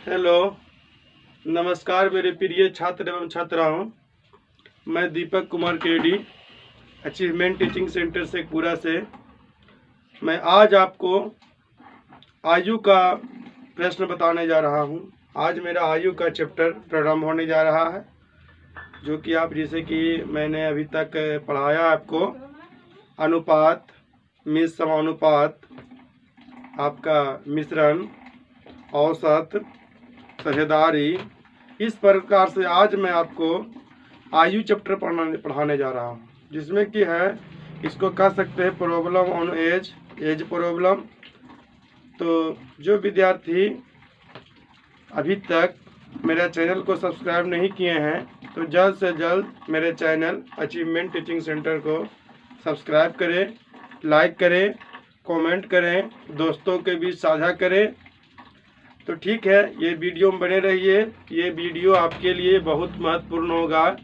Hello, नमस्कार मेरे प्रिय छात्र एवं छात्राओं। मैं Deepak Kumar KD achievement teaching centre Sheikhpura से मैं आज आपको आयु का प्रश्न बताने जा रहा हूं। आज मेरा आयु का चैप्टर प्रारंभ होने जा रहा है, जो कि आप जैसे कि मैंने अभी तक पढ़ाया आपको अनुपात, मिश्र समानुपात, आपका मिश्रण, औसत, साझेदारी, इस प्रकार से आज मैं आपको आयु चैप्टर पढ़ाने जा रहा हूँ, जिसमें कि है इसको कह सकते हैं प्रॉब्लम ऑन एज प्रॉब्लम। तो जो विद्यार्थी अभी तक मेरे चैनल को सब्सक्राइब नहीं किए हैं तो जल्द से जल्द मेरे चैनल अचीवमेंट टीचिंग सेंटर को सब्सक्राइब करें, लाइक करें, कमेंट करें, दोस्तों के बीच साझा करें। तो ठीक है, ये वीडियो में बने रहिए। ये वीडियो आपके लिए बहुत महत्वपूर्ण होगा।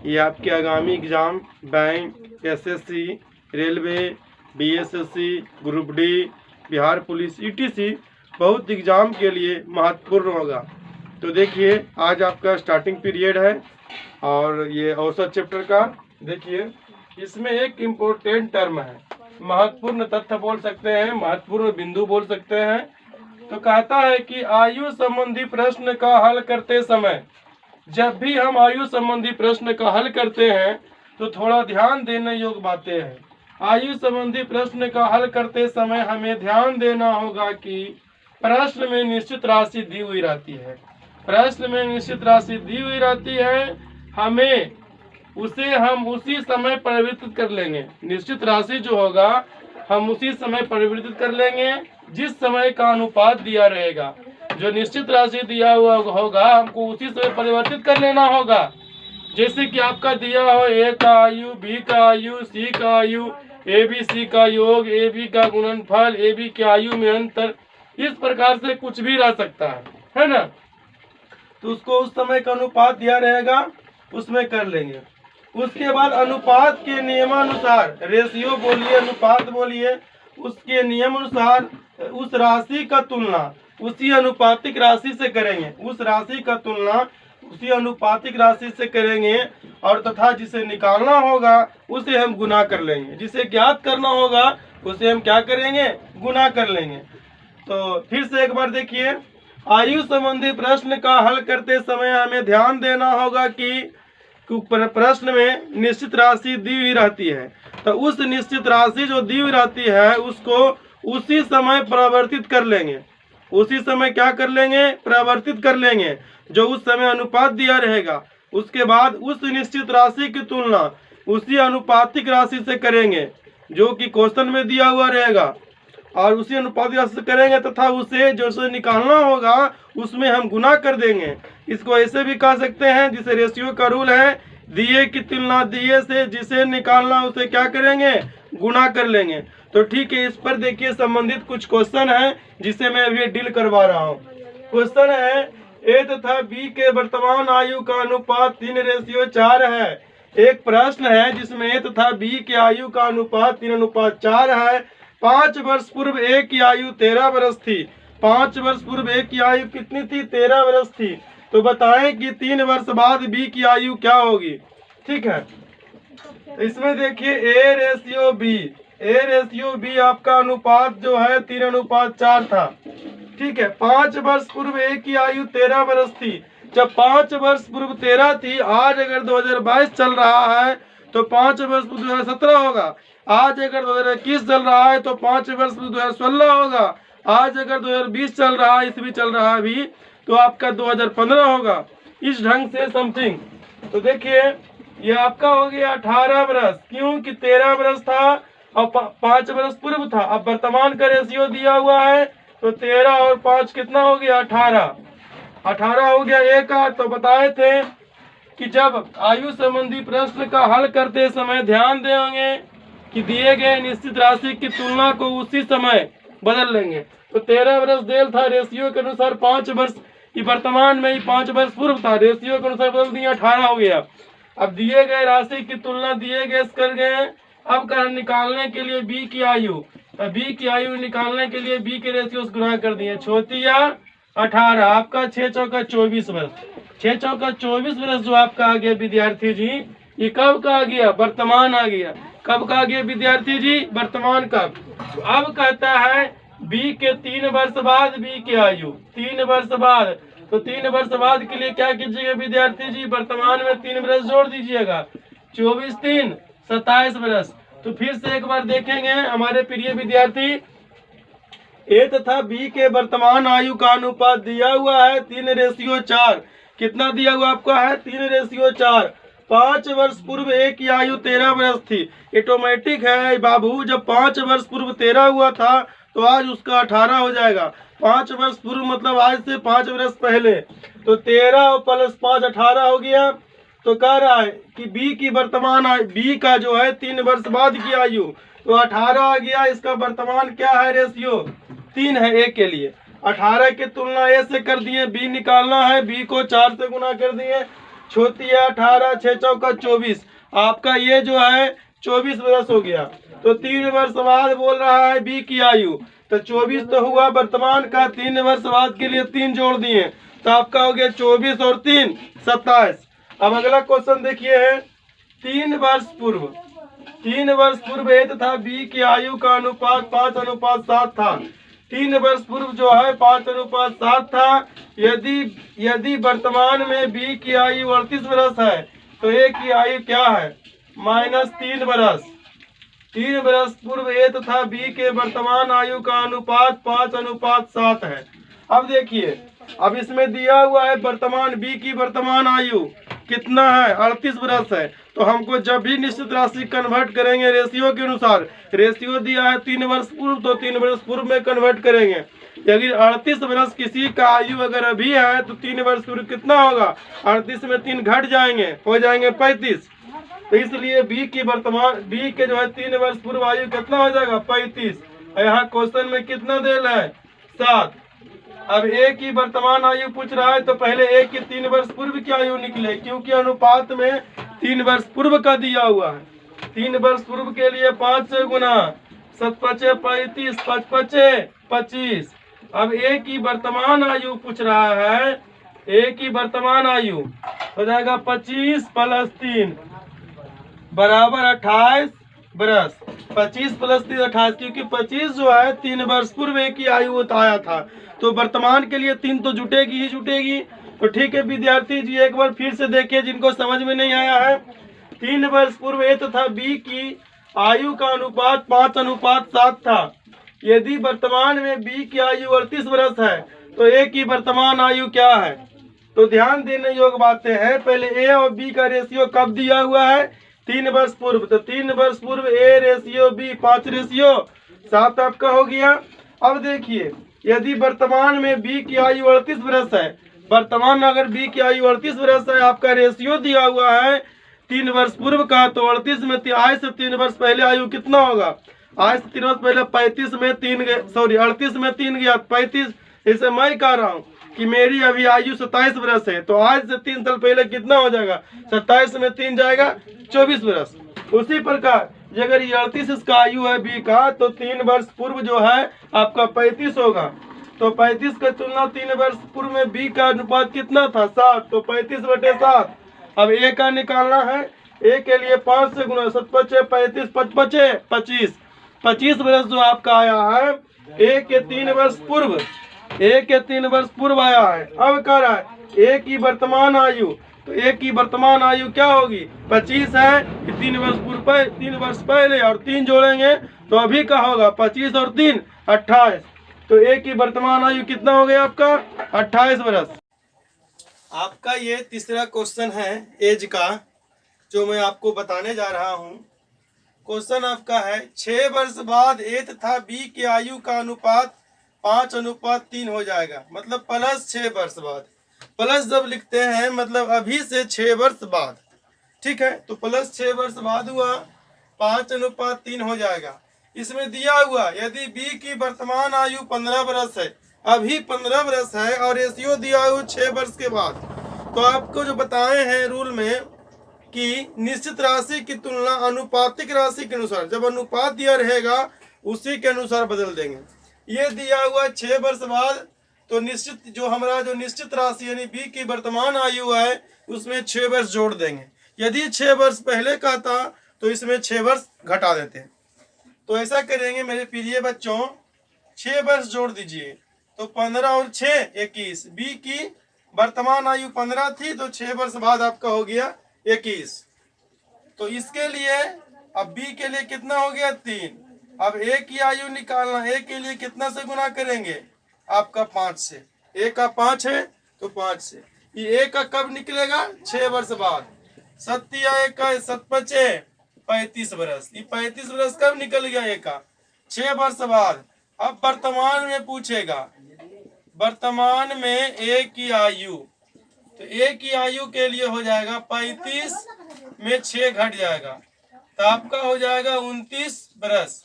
ये आपके आगामी exam bank, SSC, railway, BSSC, group D, Bihar police, etc बहुत एग्ज़ाम के लिए महत्वपूर्ण होगा। तो देखिए, आज आपका स्टार्टिंग पीरियड है और ये औसत चैप्टर का देखिए, इसमें एक इम्पोर्टेंट टर्म है, महत्वपूर्ण तथ्य बोल सकते हैं, महत्वपूर्ण बिंदु बोल सकते हैं। तो कहता है कि आयु संबंधी प्रश्न का हल करते समय, जब भी हम आयु संबंधी प्रश्न का हल करते हैं तो थोड़ा ध्यान देने योग्य बातें हैं। आयु संबंधी प्रश्न का हल करते समय हमें ध्यान देना होगा कि प्रश्न में निश्चित राशि दी हुई रहती है। प्रश्न में निश्चित राशि दी हुई रहती है, हमें उसे हम उसी समय परिवर्तित कर लेंगे। निश्चित राशि जो होगा हम उसी समय परिवर्तित कर लेंगे जिस समय का अनुपात दिया रहेगा। जो निश्चित राशि दिया हुआ होगा हमको उसी समय परिवर्तित कर लेना होगा। जैसे कि आपका दिया हो ए का आयु, बी का आयु, सी का आयु, ए बी सी का योग, ए बी का गुणनफल, ए बी के आयु में अंतर, इस प्रकार से कुछ भी रह सकता है ना। तो उसको उस समय का अनुपात दिया रहेगा, उसमें कर लेंगे। उसके बाद अनुपात के नियमानुसार, रेशियो बोलिए, अनुपात बोलिए, उसके नियम अनुसार उस राशि का तुलना उसी अनुपातिक राशि से करेंगे। उस राशि का तुलना उसी अनुपातिक राशि से करेंगे और तथा जिसे निकालना होगा उसे हम गुना कर लेंगे। जिसे ज्ञात करना होगा उसे हम क्या करेंगे, गुना कर लेंगे। तो फिर से एक बार देखिए, आयु संबंधी प्रश्न का हल करते समय हमें ध्यान देना होगा कि प्रश्न में निश्चित राशि दी हुई रहती है। तो उस निश्चित राशि जो दी हुई रहती है उसको उसी समय परिवर्तित कर लेंगे। उसी समय क्या कर लेंगे, परिवर्तित कर लेंगे, जो उस समय अनुपात दिया रहेगा। उसके बाद उस निश्चित राशि की तुलना उसी अनुपातिक राशि से करेंगे जो कि क्वेश्चन में दिया हुआ रहेगा, और उसी अनुपातिक राशि से करेंगे तथा उसे जो से निकालना होगा उसमें हम गुना कर देंगे। इसको ऐसे भी कह सकते हैं, जिसे रेशियो का रूल है, दिए की तुलना दिए से जिसे निकालना उसे क्या करेंगे, गुना कर लेंगे। तो ठीक है, इस पर देखिए संबंधित कुछ क्वेश्चन है जिसे मैं अभी डील करवा रहा हूँ। क्वेश्चन है, ए तथा बी के वर्तमान आयु का अनुपात 3:4 है। एक प्रश्न है जिसमें ए तथा बी के आयु का अनुपात 3:4 है। 5 वर्ष पूर्व ए की आयु 13 वर्ष थी। 5 वर्ष पूर्व ए की आयु कितनी थी, 13 वर्ष थी। तो बताएं कि 3 वर्ष बाद बी की आयु क्या होगी। ठीक है, इसमें देखिए ए रेशियो बी आपका अनुपात जो है 3:4 था। ठीक है, 5 वर्ष पूर्व ए की आयु 13 वर्ष थी। जब 5 वर्ष पूर्व 13 थी, आज अगर 2022 चल रहा है तो 5 वर्ष पूर्व 2017 होगा। आज अगर 2021 चल रहा है तो 5 वर्ष पूर्व 2016 होगा। आज अगर 2020 चल रहा है, इसमें चल रहा है अभी, तो आपका 2015 होगा। इस ढंग से समथिंग। तो देखिए, ये आपका हो गया 18 वर्ष, क्योंकि 13 वर्ष था और 5 वर्ष पूर्व था। अब वर्तमान का रेशियो दिया हुआ है तो 13 और 5 कितना हो गया, 18 हो गया ए का। तो बताए थे कि जब आयु संबंधी प्रश्न का हल करते समय ध्यान देंगे कि दिए गए निश्चित राशि की तुलना को उसी समय बदल लेंगे। तो 13 वर्ष देल था, रेशियो के अनुसार 5 वर्ष, वर्तमान में ही 5 वर्ष पूर्व था, रेशियो के अनुसार बदल दिया, 18 हो गया। अब दिए गए राशि की तुलना दिए गए कर गए। अब कर निकालने के लिए बी की आयु, बी की आयु निकालने के लिए बी के रेशियो से गुणा कर दिए, छोटिया 18, आपका 6 चौका 24 वर्ष। 6 चौका 24 वर्ष जो आपका आ गया विद्यार्थी जी, ये कब का आ गया? वर्तमान आ गया। कब का आ गया विद्यार्थी जी? वर्तमान का। तो अब कहता है बी के 3 वर्ष बाद बी की आयु, 3 वर्ष बाद। तो 3 वर्ष बाद के लिए क्या कीजिएगा विद्यार्थी जी? वर्तमान में 3 वर्ष जोड़ दीजिएगा। 24 3 27 वर्ष। तो फिर से एक बार देखेंगे हमारे प्रिय विद्यार्थी, ए तथा बी के वर्तमान आयु का अनुपात दिया हुआ है 3:4। कितना दिया हुआ आपका है? 3:4। 5 वर्ष पूर्व ए की आयु 13 वर्ष थी। ऑटोमेटिक है बाबू, जब 5 वर्ष पूर्व 13 हुआ था तो आज उसका 18 हो जाएगा। 5 वर्ष पूर्व मतलब आज से 5 वर्ष पहले। तो 13 प्लस 5 18 हो गया। तो कह रहा है कि बी की वर्तमान आयु, बी का जो है 3 वर्ष बाद की आयु, तो 18 आ गया। इसका वर्तमान क्या है? रेशियो 3 है ए के लिए। 18 की तुलना ए से कर दिए, बी निकालना है, बी को 4 से गुना कर दिए, छोटी है 18, 6 चौका 24। आपका ये जो है 24 वर्ष हो गया। तो 3 वर्ष बाद बोल रहा है बी की आयु, तो 24 तो हुआ वर्तमान का, 3 वर्ष बाद के लिए 3 जोड़ दिए, तो आपका हो गया 24 और 3 27। अब अगला क्वेश्चन देखिए है, 3 वर्ष पूर्व, 3 वर्ष पूर्व ए तथा बी की आयु का अनुपात 5:7 था। 3 वर्ष पूर्व जो है 5:7 था। यदि वर्तमान में बी की आयु 38 वर्ष है तो ए की आयु क्या है? -3 वर्ष। 3 वर्ष पूर्व ए तथा बी के वर्तमान आयु का अनुपात 5:7 है। अब देखिए, अब इसमें दिया हुआ है वर्तमान बी की वर्तमान आयु कितना है? 38 वर्ष है। तो हमको जब भी निश्चित राशि कन्वर्ट करेंगे रेशियो के अनुसार, रेशियो दिया है 3 वर्ष पूर्व, तो 3 वर्ष पूर्व में कन्वर्ट करेंगे। यदि 38 वर्ष किसी का आयु अगर अभी है तो 3 वर्ष पूर्व कितना होगा? 38 में 3 घट जाएंगे, हो जाएंगे 35। तो इसलिए बी की वर्तमान, बी के जो है 3 वर्ष पूर्व आयु कितना हो जाएगा? 35। यहाँ क्वेश्चन में कितना दे रहा है? 7। अब ए की वर्तमान आयु पूछ रहा है, तो पहले ए की 3 वर्ष पूर्व की आयु निकले, क्योंकि अनुपात में 3 वर्ष पूर्व का दिया हुआ है। 3 वर्ष पूर्व के लिए 5 से गुना, 7 5 35, 5 5 25। अब ए की वर्तमान आयु पूछ रहा है, ए की वर्तमान आयु हो जाएगा 25 + 3 बराबर 28 वर्ष। 25 + 3 28, क्योंकि 25 जो है 3 वर्ष पूर्व ए की आयु बताया था, तो वर्तमान के लिए 3 तो जुटेगी ही जुटेगी। तो ठीक है विद्यार्थी जी, एक बार फिर से देखिए जिनको समझ में नहीं आया है। 3 वर्ष पूर्व ए तथा बी की आयु का अनुपात 5:7 था। यदि वर्तमान में बी की आयु 38 वर्ष है तो ए की वर्तमान आयु क्या है? तो ध्यान देने योग्य बातें हैं। पहले ए और बी का रेशियो कब दिया हुआ है? 3 वर्ष पूर्व। तो 3 वर्ष पूर्व ए रेशियो बी 5:7 आपका हो गया। अब देखिए, यदि वर्तमान में बी की आयु 38 वर्ष है, वर्तमान अगर बी की आयु 38 वर्ष है, आपका रेशियो दिया हुआ है 3 वर्ष पूर्व का, तो 38 में आज से 3 वर्ष पहले आयु कितना होगा? आज से 3 वर्ष पहले 35 में 3 सॉरी 38 में 3 गया 35। इसे मैं कह रहा हूँ कि मेरी अभी आयु 27 वर्ष है, तो आज से 3 साल पहले कितना हो जाएगा? 27 में 3 जाएगा 24 वर्ष। उसी प्रकार अगर ये 38 इसका आयु है बी का, तो 3 वर्ष पूर्व जो है आपका 35 होगा। तो 35 की तुलना 3 वर्ष पूर्व में बी का अनुपात कितना था? 7। तो 35/7। अब ए का निकालना है। ए के लिए 5 से गुना, 7 5 35, 5 5 25। 25 वर्ष जो आपका आया है ए के 3 वर्ष पूर्व, ए के 3 वर्ष पूर्व आया है। अब कह रहा है ए की वर्तमान आयु, तो ए की वर्तमान आयु क्या होगी? 25 है, 3 वर्ष पूर्व 3 वर्ष पहले, और 3 जोड़ेंगे तो अभी का होगा 25 और 3 28। तो ए की वर्तमान आयु कितना हो गया आपका? 28 वर्ष। आपका ये तीसरा क्वेश्चन है एज का, जो मैं आपको बताने जा रहा हूँ। क्वेश्चन आपका है 6 वर्ष बाद ए तथा बी की आयु का अनुपात 5:3 हो जाएगा, मतलब +6 वर्ष बाद। प्लस जब लिखते हैं मतलब अभी से 6 वर्ष बाद, ठीक है। तो +6 वर्ष बाद हुआ 5:3 हो जाएगा। इसमें दिया हुआ यदि बी की वर्तमान आयु 15 वर्ष है, अभी 15 वर्ष है, और रेशियो दिया हुआ 6 वर्ष के बाद, तो आपको जो बताए हैं रूल में कि निश्चित राशि की तुलना अनुपातिक राशि के अनुसार, जब अनुपात दिया रहेगा उसी के अनुसार बदल देंगे। ये दिया हुआ 6 वर्ष बाद तो निश्चित जो निश्चित राशि यानी बी की वर्तमान आयु है उसमें 6 वर्ष जोड़ देंगे। यदि 6 वर्ष पहले का था तो इसमें 6 वर्ष घटा देते हैं। तो ऐसा करेंगे मेरे प्रिय बच्चों, 6 वर्ष जोड़ दीजिए तो 15 और 6 21। बी की वर्तमान आयु 15 थी तो 6 वर्ष बाद आपका हो गया 21। तो इसके लिए अब बी के लिए कितना हो गया 3। अब ए की आयु निकालना, ए के लिए कितना से गुना करेंगे आपका 5 से। ए का 5 है तो 5 से। ये ए का कब निकलेगा 6 वर्ष बाद। 7 या 1 का 7 5 35 वर्ष। ये 35 वर्ष कब निकल गया ए का 6 वर्ष बाद। अब वर्तमान में पूछेगा, वर्तमान में ए की आयु, तो ए की आयु के लिए हो जाएगा 35 में 6 घट जाएगा तो आपका हो जाएगा 29 वर्ष।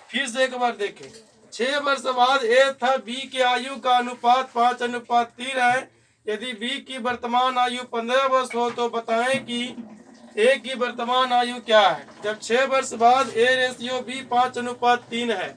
फिर से एक बार देखें, 6 वर्ष बाद ए था बी के आयु का अनुपात 5:3 है। यदि बी की वर्तमान आयु 15 वर्ष हो तो बताएं कि ए की वर्तमान आयु क्या है। जब 6 वर्ष बाद ए रेशियो बी 5:3 है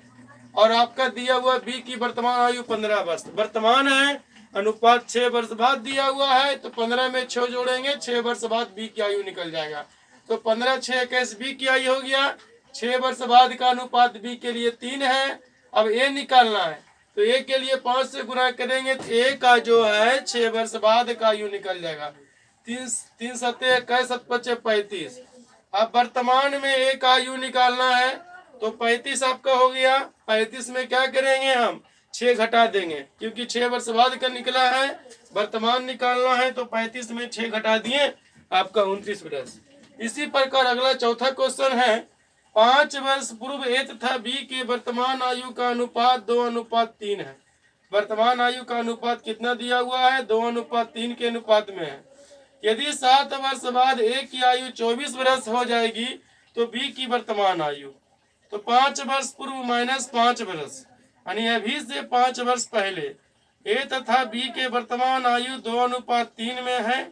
और आपका दिया हुआ बी की वर्तमान आयु 15 वर्ष वर्तमान है, अनुपात 6 वर्ष बाद दिया हुआ है तो 15 में 6 जोड़ेंगे, 6 वर्ष बाद बी की आयु निकल जाएगा। तो 15 6 21 बी की आयु हो गया। 6 वर्ष बाद का अनुपात बी के लिए 3 है। अब ए निकालना है तो ए के लिए 5 से गुना करेंगे तो ए का जो है 6 वर्ष बाद का आयु निकल जाएगा। 3 7 21 7 5 35। अब वर्तमान में ए का आयु निकालना है तो 35 आपका हो गया। 35 में क्या करेंगे हम 6 घटा देंगे क्योंकि 6 वर्ष बाद का निकला है। वर्तमान निकालना है तो 35 में 6 घटा दिए आपका 29 वर्ष। इसी प्रकार अगला चौथा क्वेश्चन है, 5 वर्ष पूर्व ए तथा बी के वर्तमान आयु का अनुपात 2:3 है। वर्तमान आयु का अनुपात कितना दिया हुआ है 2:3 के अनुपात में है। यदि 7 वर्ष बाद ए की आयु 24 वर्ष हो जाएगी तो बी की वर्तमान आयु, तो 5 वर्ष पूर्व माइनस 5 वर्ष यानी अभी से 5 वर्ष पहले ए तथा बी के वर्तमान आयु 2:3 में है।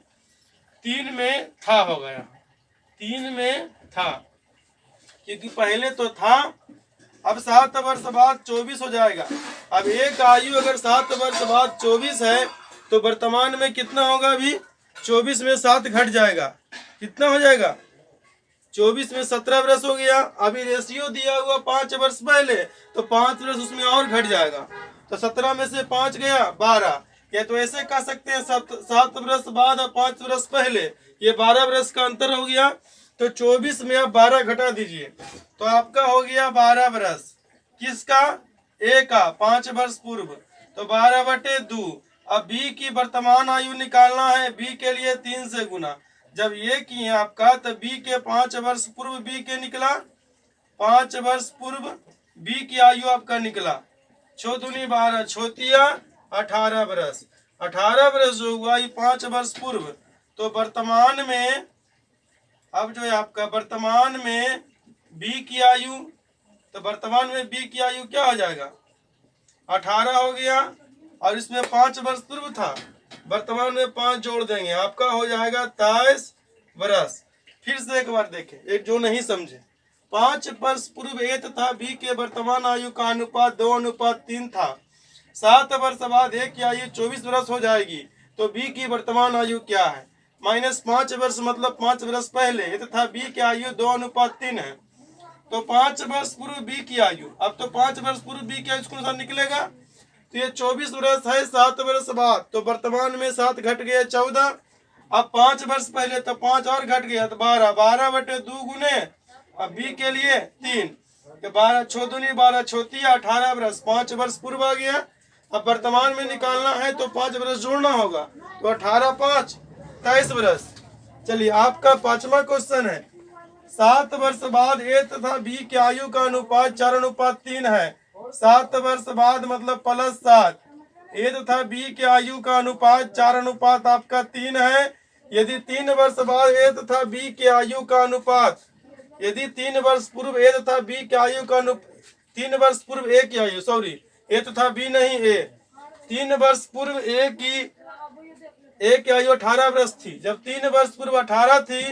3 में था हो गया, 3 में था क्योंकि पहले तो था। अब 7 वर्ष बाद 24 हो जाएगा। अब एक आयु अगर 7 वर्ष बाद 24 है तो वर्तमान में कितना होगा, अभी 24 में 7 घट जाएगा, कितना हो जाएगा 24 में 17 वर्ष हो गया। अभी रेशियो दिया हुआ 5 वर्ष पहले तो 5 वर्ष उसमें और घट जाएगा तो 17 में से 5 गया 12। या तो ऐसे कह सकते हैं 7 वर्ष बाद और 5 वर्ष पहले ये 12 वर्ष का अंतर हो गया। तो 24 में आप 12 घटा दीजिए तो आपका हो गया 12 वर्ष। किसका ए का 5 वर्ष पूर्व तो 12/2। अब बी की वर्तमान आयु निकालना है, बी के लिए 3 से गुना। जब ये किए आपका तो बी के 5 वर्ष पूर्व बी के निकला, 5 वर्ष पूर्व बी की आयु आपका निकला 6 दूनी 12 छोतिया 18 वर्ष। 18 वर्ष जो हुआ ये 5 वर्ष पूर्व। तो वर्तमान में अब जो है आपका वर्तमान में बी की आयु, तो वर्तमान में बी की आयु क्या हो जाएगा 18 हो गया और इसमें 5 वर्ष पूर्व था, वर्तमान में 5 जोड़ देंगे आपका हो जाएगा 23 वर्ष। फिर से एक बार देखें, एक जो नहीं समझे, 5 वर्ष पूर्व ए तथा बी के वर्तमान आयु का अनुपात 2:3 था। 7 वर्ष बाद ए की आयु 24 वर्ष हो जाएगी तो बी की वर्तमान आयु क्या है -5 वर्ष मतलब 5 वर्ष पहले तथा बी की आयु 2:3 है। तो 5 वर्ष पूर्व बी की आयु, अब तो 5 वर्ष पूर्व बी की आयु इसके अनुसार निकलेगा तो ये 24 वर्ष है। 7 वर्ष बाद तो वर्तमान में 7 घट गया 14। अब 5 वर्ष पहले तो 5 और घट गया तो 12। 12/2 गुने अब बी के लिए 3 तो 12 6 दूनी 12 छोतिया 18 वर्ष। 5 वर्ष पूर्व आ गया। अब वर्तमान में निकालना है तो 5 वर्ष जोड़ना होगा तो 18 5 23 वर्ष। चलिए आपका 5वां क्वेश्चन है, 7 वर्ष बाद ए तथा बी के आयु का अनुपात 4:3 है। 7 वर्ष बाद मतलब +7 ए तथा बी के आयु का अनुपात 4 आपका 3 है। यदि 3 वर्ष बाद ए तथा बी के आयु का अनुपात, यदि 3 वर्ष पूर्व ए तथा बी के आयु का 3 वर्ष पूर्व ए की आयु, सॉरी ए तथा बी नहीं ए, 3 वर्ष पूर्व ए की आयु 18 वर्ष थी। जब 3 वर्ष पूर्व 18 थी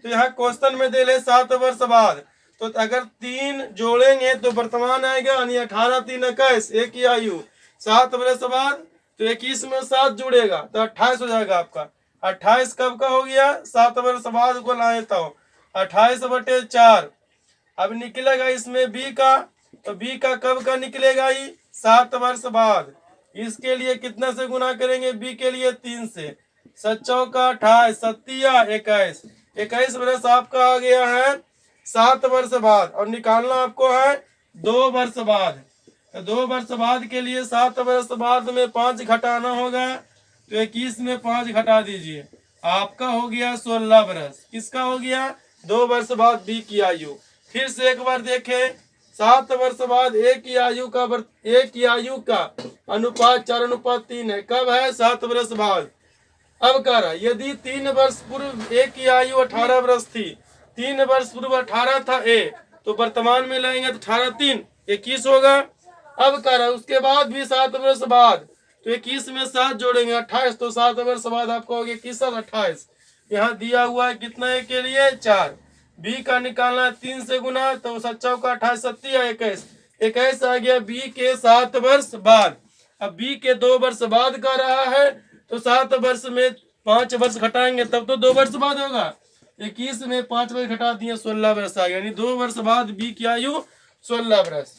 तो यहाँ क्वेश्चन में दे ले 7 वर्ष बाद, तो अगर 3 जोड़ेंगे तो वर्तमान आएगा यानी 18 3 21 ए की आयु। 7 वर्ष बाद तो 21 में 7 जुड़ेगा तो 28 हो जाएगा आपका। 28 कब का हो गया? 7 वर्ष बाद को लाए तो 28/4। अब निकलेगा इसमें b का, तो b का कब का निकलेगा? ही 7 वर्ष बाद। इसके लिए कितना से गुना करेंगे? b के लिए 3 से। 7 चौका 28, 7 21। 21 वर्ष आपका आ गया है 7 वर्ष बाद, और निकालना आपको है 2 वर्ष बाद। तो 2 वर्ष बाद के लिए 7 वर्ष बाद में 5 घटाना होगा, तो 21 में 5 घटा दीजिए, आपका हो गया 16 वर्ष। किसका हो गया? 2 वर्ष बाद b की आयु। फिर से एक बार देखें, 7 वर्ष बाद a की आयु का अनुपात 4:3 है। कब है? 7 वर्ष बाद। अब कह रहा यदि 3 वर्ष पूर्व a की आयु 18 वर्ष थी, 3 वर्ष पूर्व 18 था a, तो वर्तमान में लाएंगे तो 18 3 21 होगा। अब कह रहा उसके बाद भी 7 वर्ष बाद, तो 21 में 7 जोड़ेंगे 28, तो 7 वर्ष बाद आपको हो गया 21 और 28। यहाँ दिया हुआ है कितना a के लिए? 4। b का निकालना है 3 से गुना, तो 7 चौका 28, 7 21। 21 आ गया b के 7 वर्ष बाद। अब b के 2 वर्ष बाद का रहा है, तो 7 वर्ष में 5 वर्ष घटाएंगे तब तो 2 वर्ष बाद होगा। 21 में 5 वर्ष घटा दिए, 16 वर्ष आ गया, यानी 2 वर्ष बाद b की आयु 16 वर्ष।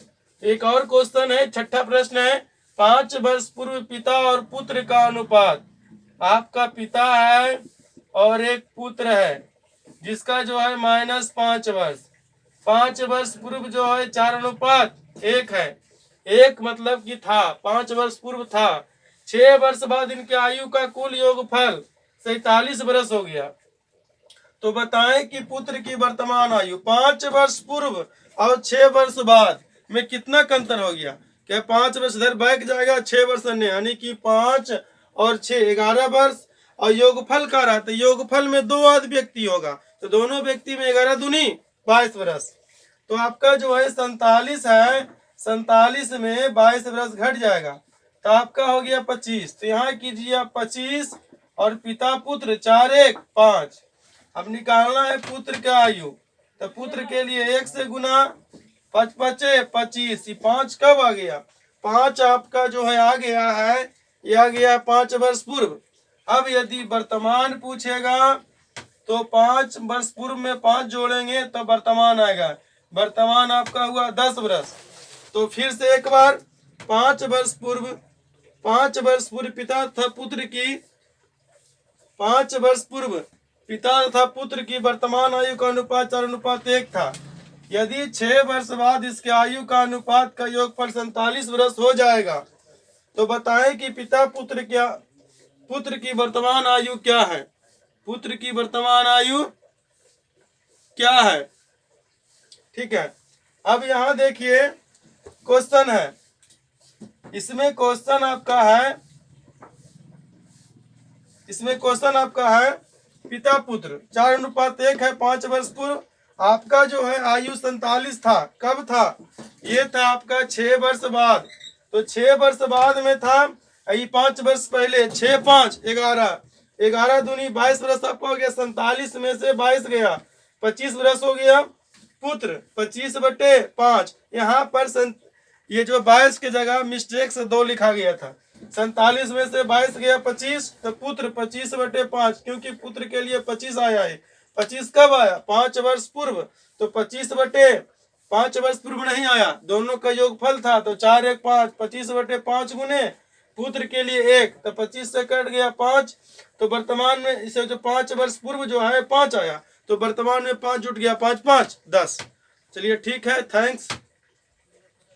एक और क्वेश्चन है, छठा प्रश्न है, 5 वर्ष पूर्व पिता और पुत्र का अनुपात। आपका पिता है और एक पुत्र है जिसका जो है -5 वर्ष। 5 वर्ष पूर्व जो है 4:1 है। 1 मतलब कि था, 5 वर्ष पूर्व था। 6 वर्ष बाद इनके आयु का कुल योगफल 47 वर्ष हो गया। तो बताएं कि पुत्र की वर्तमान आयु 5 वर्ष पूर्व और 6 वर्ष बाद में कितना का अंतर हो गया? क्या 5 वर्ष इधर बैठ जाएगा, 6 वर्ष अन्य, यानी कि 5 और 6 11 वर्ष। और योगफल का रहा, तो योगफल में 2 आध व्यक्ति होगा, तो दोनों व्यक्ति में 11 दूनी 22 वर्ष। तो आपका जो है 47 है, 47 में 22 वर्ष घट जाएगा, तो आपका हो गया 25। तो यहाँ कीजिए आप 25 और पिता पुत्र 4 1 5। अब निकालना है पुत्र का आयु, तो पुत्र के लिए 1 से गुना 5 5 25। 5 कब आ गया? 5 आपका जो है आ गया है, ये आ गया 5 वर्ष पूर्व। अब यदि वर्तमान पूछेगा तो 5 वर्ष पूर्व में 5 जोड़ेंगे तो वर्तमान आएगा। वर्तमान आपका हुआ 10 वर्ष। तो फिर से एक बार, 5 वर्ष पूर्व पिता तथा पुत्र की 5 वर्ष पूर्व पिता तथा पुत्र की वर्तमान आयु का अनुपात 4:1 था। यदि 6 वर्ष बाद इसके आयु का अनुपात का योगफल 47 वर्ष हो जाएगा, तो बताएं कि पिता पुत्र की वर्तमान आयु क्या है? पुत्र की वर्तमान आयु क्या है? ठीक है, अब यहाँ देखिए क्वेश्चन है, इसमें क्वेश्चन आपका है पिता पुत्र 4:1 है। 5 वर्ष पूर्व आपका जो है आयु 47 था। कब था? ये था आपका 6 वर्ष बाद। तो 6 वर्ष बाद में था, ये 5 वर्ष पहले, 6 5 11, 11 दूनी 22 वर्ष आपका हो गया। 47 में से 22 गया, 25 वर्ष हो गया पुत्र। 25/5 यहाँ पर ये जो 22 की जगह मिस्टेक से 2 लिखा गया था। 47 में से 22 गया 25, तो पुत्र 25/5, क्योंकि पुत्र के लिए 25 आया है। 25 कब आया? 5 वर्ष पूर्व। तो 25/5 वर्ष पूर्व नहीं आया, दोनों का योगफल था, तो 4 1 5। 25/5 गुने पुत्र के लिए 1, तो 25 से कट गया 5। तो वर्तमान में इसे जो 5 वर्ष पूर्व जो है 5 आया, तो वर्तमान में 5 जुट गया, 5 5 10। चलिए ठीक है, थैंक्स।